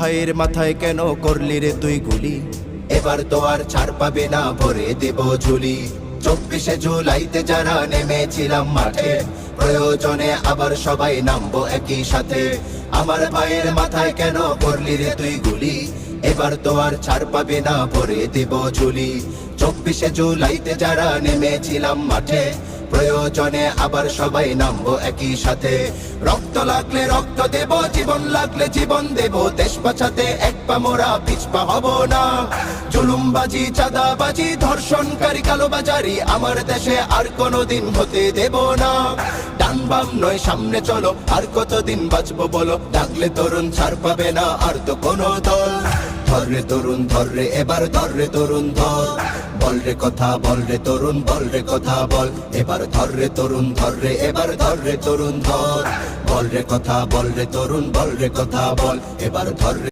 ভাইয়ের মাথায় কেন করলি রে তুই গুলি? এবার তো আর ছাড় পাবে না, ভরে দেব ঝুলি। 24শে জুলাইতে যারা নেমেছিলাম মাঠে, প্রয়োজনে আবার সবাই নামবো একই সাথে। আমার ভাইয়ের মাথায় কেন করলি রে তুই গুলি? এবার তো আর ছাড় পাবে না, ভরে দেব ঝুলি। 24শে জুলাইতে যারা নেমেছিলাম মাঠে, প্রয়োজনে আবার সবাই নামবো একই সাথে। রক্ত লাগলে রক্ত দেব, জীবন লাগলে জীবন দেব, দেশ বাঁচাতে এক পা মোরা পিছপা হব না। জুলুমবাজি, চাঁদাবাজি, ধর্ষণকারী, কালোবাজারি আমার দেশে আর কোনোদিন হতে দেব না। ডান বাম নয় সামনে চলো, আর কতদিন বাঁচবো বলো, ডাকলে তরুণ ছাড় পাবে না আর তো কোনো দল। ধর রে তরুণ ধর রে, এবার ধর রে তরুণ ধর। বল রে কথা বল রে তরুণ, বল রে কথা বল। এবার ধর রে তরুণ ধর রে, এবার ধর রে তরুণ ধর। বল রে কথা বল রে তরুণ, বল রে কথা বল। এবার ধর রে